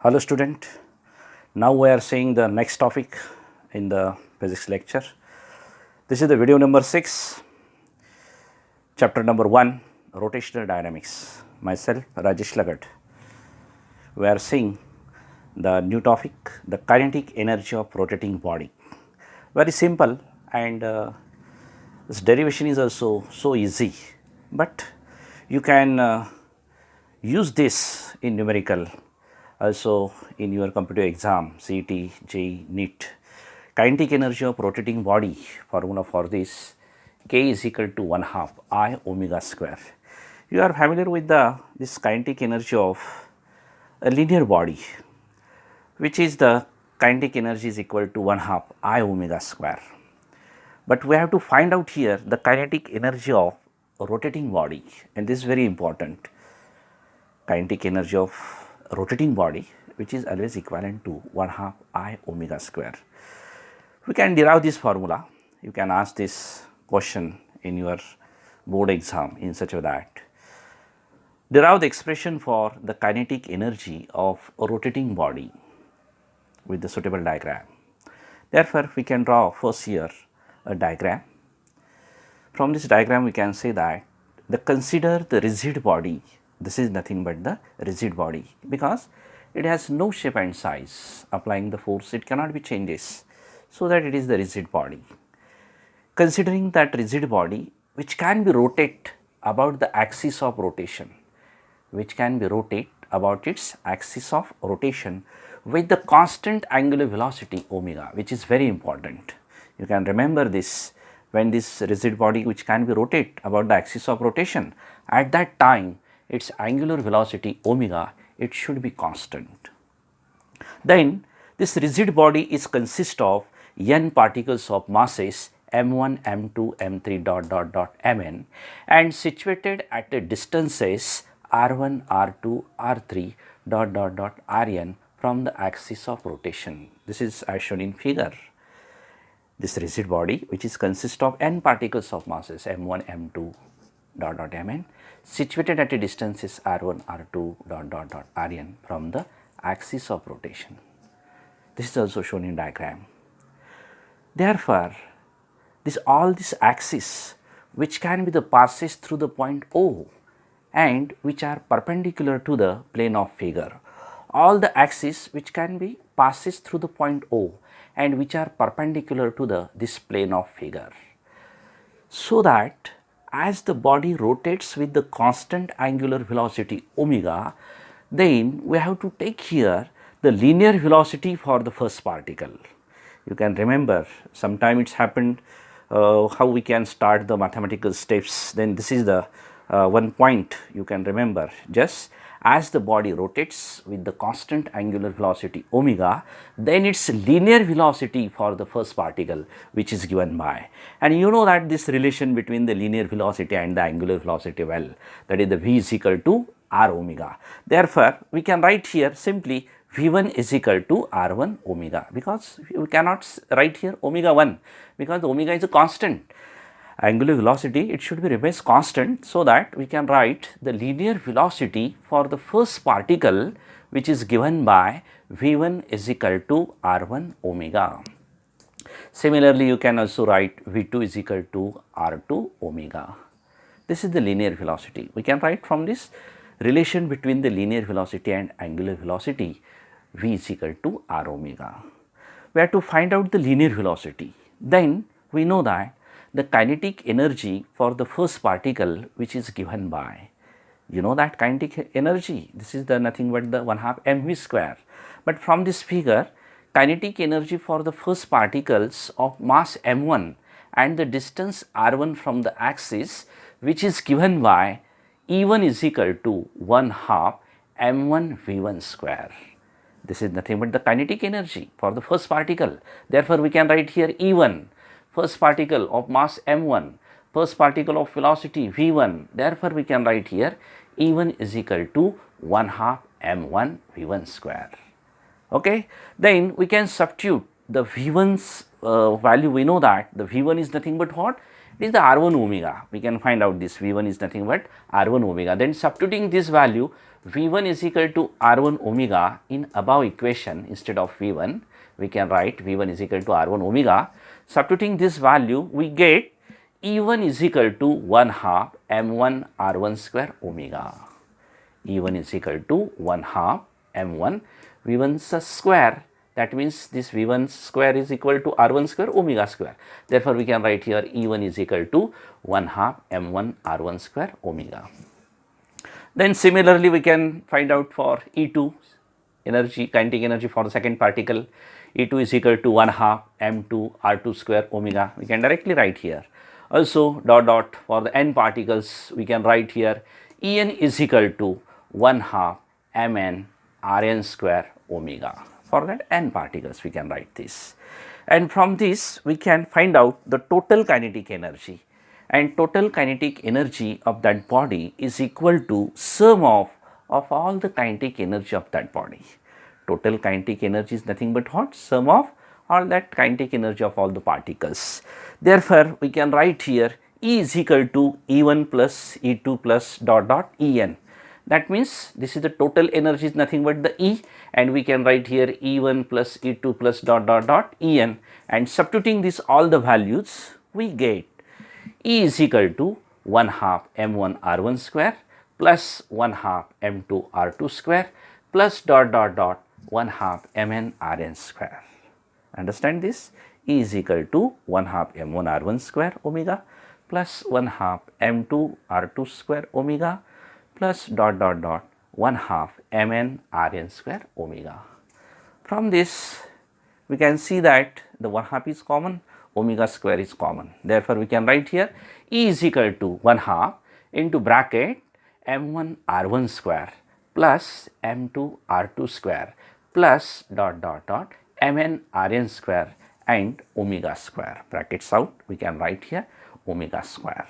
Hello student, now we are seeing the next topic in the physics lecture. This is the video number 6, chapter number 1, rotational dynamics. Myself Rajesh Lagat. We are seeing the new topic, the kinetic energy of rotating body. Very simple, and this derivation is also so easy, but you can use this in numerical also in your competitive exam, CET, JEE, NEET. Kinetic energy of rotating body, formula for this, K is equal to 1 half I omega square. You are familiar with this kinetic energy of a linear body, which is the kinetic energy is equal to 1 half I omega square. But we have to find out here the kinetic energy of a rotating body, and this is very important. Kinetic energy of rotating body, which is always equivalent to 1 half I omega square. We can derive this formula. You can ask this question in your board exam in such a way that derive the expression for the kinetic energy of a rotating body with the suitable diagram. Therefore, we can draw first here a diagram. From this diagram, we can say that consider the rigid body. This is nothing but the rigid body, because it has no shape and size. Applying the force, it cannot be changes, so that it is the rigid body. Considering that rigid body, which can be rotate about the axis of rotation, which can be rotate about its axis of rotation with the constant angular velocity omega, which is very important. You can remember this, when this rigid body which can be rotate about the axis of rotation, at that time its angular velocity omega, it should be constant. Then this rigid body is consist of n particles of masses m1, m2, m3 ... mn, and situated at the distances r1, r2, r3 ... rn from the axis of rotation. This is as shown in figure. This rigid body, which is consist of n particles of masses m1, m2 ... mn, situated at a distances r1, r2 ... rn from the axis of rotation. This is also shown in diagram. Therefore, all this axis which can be the passes through the point O and which are perpendicular to the plane of figure. All the axes which can be passes through the point O and which are perpendicular to this plane of figure. So that as the body rotates with the constant angular velocity omega, then we have to take here the linear velocity for the first particle. You can remember, sometime it's happened how we can start the mathematical steps. Then this is the one point you can remember. Just as the body rotates with the constant angular velocity omega, then its linear velocity for the first particle, which is given by, and you know that this relation between the linear velocity and the angular velocity, well, that is the v is equal to r omega. Therefore, we can write here simply v1 is equal to r1 omega, because we cannot write here omega 1, because omega is a constant. Angular velocity, it should be remains constant, so that we can write the linear velocity for the first particle, which is given by v1 is equal to r1 omega. Similarly, you can also write v2 is equal to r2 omega. This is the linear velocity. We can write from this relation between the linear velocity and angular velocity, v is equal to r omega. We have to find out the linear velocity. Then we know that the kinetic energy for the first particle, which is given by, you know that kinetic energy, this is the nothing but the 1 half mv square. But from this figure, kinetic energy for the first particles of mass m1 and the distance r1 from the axis, which is given by E1 is equal to 1 half m1 v1 square. This is nothing but the kinetic energy for the first particle. Therefore, we can write here E1, first particle of mass m1, first particle of velocity v1. Therefore, we can write here E1 is equal to 1 half m1 v1 square. Okay. Then we can substitute the v1's value. We know that the v1 is nothing but what? It is the r1 omega. We can find out this v1 is nothing but r1 omega. Then substituting this value, V1 is equal to R1 omega in above equation. Instead of V1, we can write V1 is equal to R1 omega. Substituting this value, we get E1 is equal to 1 half M1 R1 square omega. E1 is equal to 1 half M1 V1's square. That means this V1 square is equal to R1 square omega square. Therefore, we can write here E1 is equal to 1 half M1 R1 square omega. Then similarly, we can find out for E2 energy, kinetic energy for the second particle. E2 is equal to 1 half M2 R2 square omega. We can directly write here. Also dot for the n particles, we can write here En is equal to 1 half Mn Rn square omega. For that n particles, we can write this. And from this, we can find out the total kinetic energy. And total kinetic energy of that body is equal to sum of all the kinetic energy of that body. Total kinetic energy is nothing but what? Sum of all that kinetic energy of all the particles. Therefore, we can write here E is equal to E1 plus E2 plus En. That means this is the total energy is nothing but the E, and we can write here E1 plus E2 plus En, and substituting this all the values, we get E is equal to 1 half M1 R1 square plus 1 half M2 R2 square plus 1 half Mn Rn square. Understand this? E is equal to 1 half M1 R1 square omega plus 1 half M2 R2 square omega plus 1 half Mn Rn square omega. From this, we can see that the 1 half is common, omega square is common. Therefore, we can write here E is equal to 1 half into bracket M1 R1 square plus M2 R2 square plus Mn Rn square and omega square. Brackets out, we can write here omega square.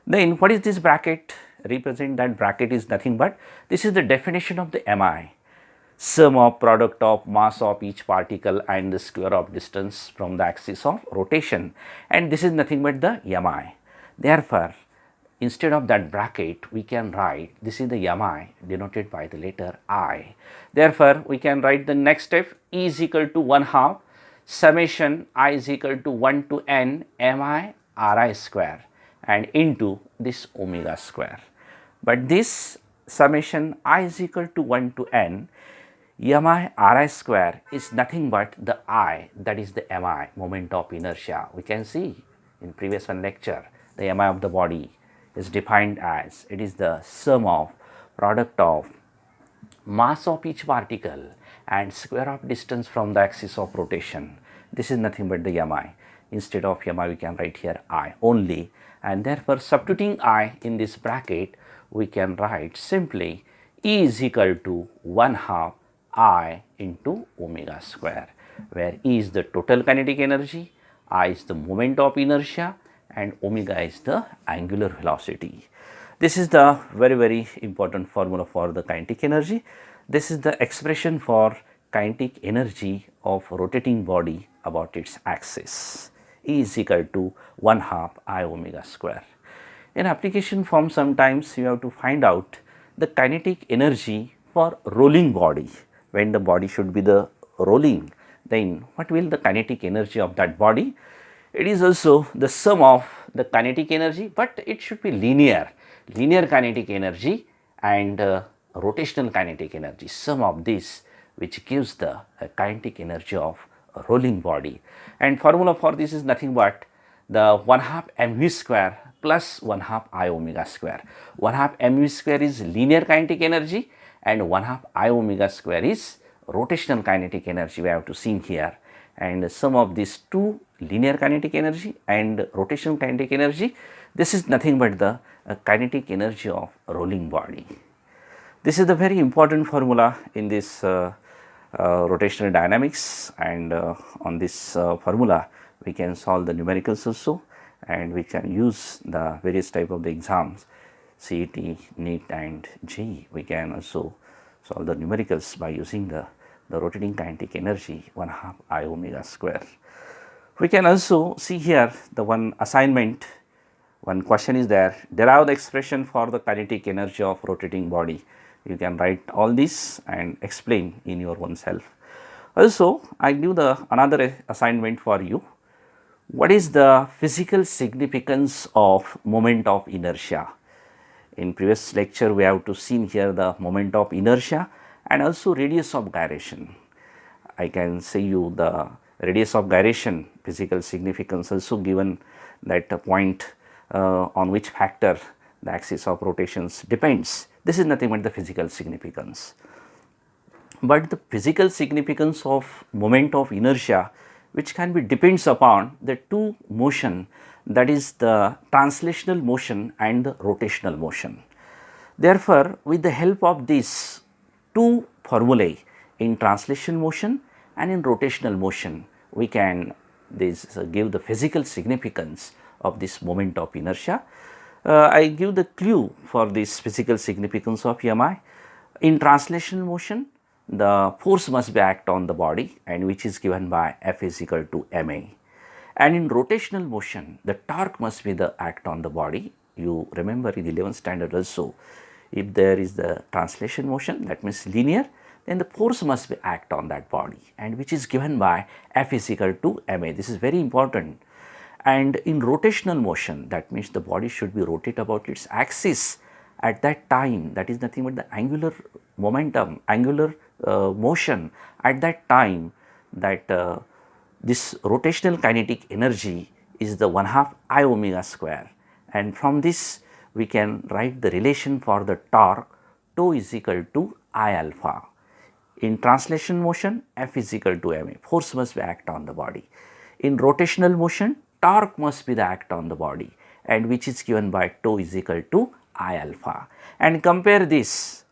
Then what is this bracket? Represent that bracket is nothing but this is the definition of the Mi. Sum of product of mass of each particle and the square of distance from the axis of rotation, and this is nothing but the Mi. Therefore, instead of that bracket, we can write this is the Mi denoted by the letter I. Therefore, we can write the next step E is equal to 1 half summation I is equal to 1 to n Mi Ri square and into this omega square. But this summation I is equal to 1 to n Mi Ri square is nothing but the I, that is the Mi, moment of inertia. We can see in previous one lecture, the Mi of the body is defined as it is the sum of product of mass of each particle and square of distance from the axis of rotation. This is nothing but the Mi. Instead of Mi, we can write here I only, and therefore substituting I in this bracket, we can write simply E is equal to 1 half I into omega square, where E is the total kinetic energy, I is the moment of inertia, and omega is the angular velocity. This is the very important formula for the kinetic energy. This is the expression for kinetic energy of rotating body about its axis. E is equal to 1 half I omega square. In application form, sometimes you have to find out the kinetic energy for rolling body. When the body should be the rolling, then what will the kinetic energy of that body? It is also the sum of the kinetic energy, but it should be linear kinetic energy and rotational kinetic energy, sum of this which gives the kinetic energy of a rolling body. And formula for this is nothing but the 1 half mv square plus 1 half I omega square. 1 half mv square is linear kinetic energy and 1 half I omega square is rotational kinetic energy. We have to see here, and the sum of these two, linear kinetic energy and rotational kinetic energy, this is nothing but the kinetic energy of a rolling body. This is the very important formula in this rotational dynamics, and on this formula we can solve the numericals also, and we can use the various type of the exams, CET, NEET and JEE. We can also solve the numericals by using the rotating kinetic energy 1 half I omega square. We can also see here the one assignment, one question is there, derive the expression for the kinetic energy of rotating body. You can write all this and explain in your own self. Also, I give the another assignment for you. What is the physical significance of moment of inertia? In previous lecture, we have to see here the moment of inertia and also radius of gyration. I can say you the radius of gyration physical significance also given that point on which factor the axis of rotations depends. This is nothing but the physical significance. But the physical significance of moment of inertia, which can be depends upon the two motion, that is the translational motion and the rotational motion. Therefore, with the help of these two formulae in translation motion and in rotational motion, we can give the physical significance of this moment of inertia. I give the clue for this physical significance of mi. In translation motion, the force must be act on the body and which is given by F is equal to ma. And in rotational motion, the torque must be the act on the body. You remember in 11th standard also, if there is the translation motion, that means linear, then the force must be act on that body and which is given by F is equal to ma. This is very important. And in rotational motion, that means the body should be rotate about its axis at that time, that is nothing but the angular momentum, angular motion at that time, that this rotational kinetic energy is the 1/2 I omega square, and from this we can write the relation for the torque tau is equal to I alpha. In translation motion, F is equal to ma, force must be act on the body. In rotational motion, torque must be the act on the body and which is given by tau is equal to I alpha. And compare this,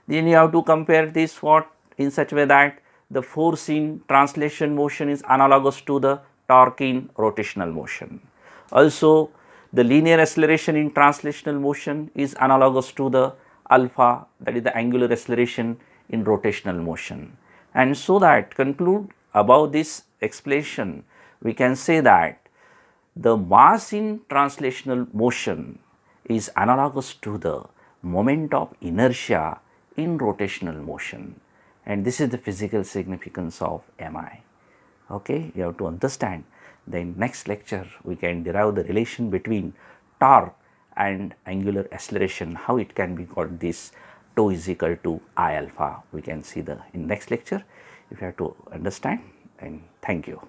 then you have to compare this what in such a way that the force in translation motion is analogous to the torque in rotational motion. Also, the linear acceleration in translational motion is analogous to the alpha, that is the angular acceleration in rotational motion. And so that conclude about this explanation, we can say that the mass in translational motion is analogous to the moment of inertia in rotational motion, and this is the physical significance of mi. Okay, you have to understand. Then next lecture we can derive the relation between torque and angular acceleration, how it can be got this tau is equal to I alpha. We can see the in next lecture if you have to understand, and thank you.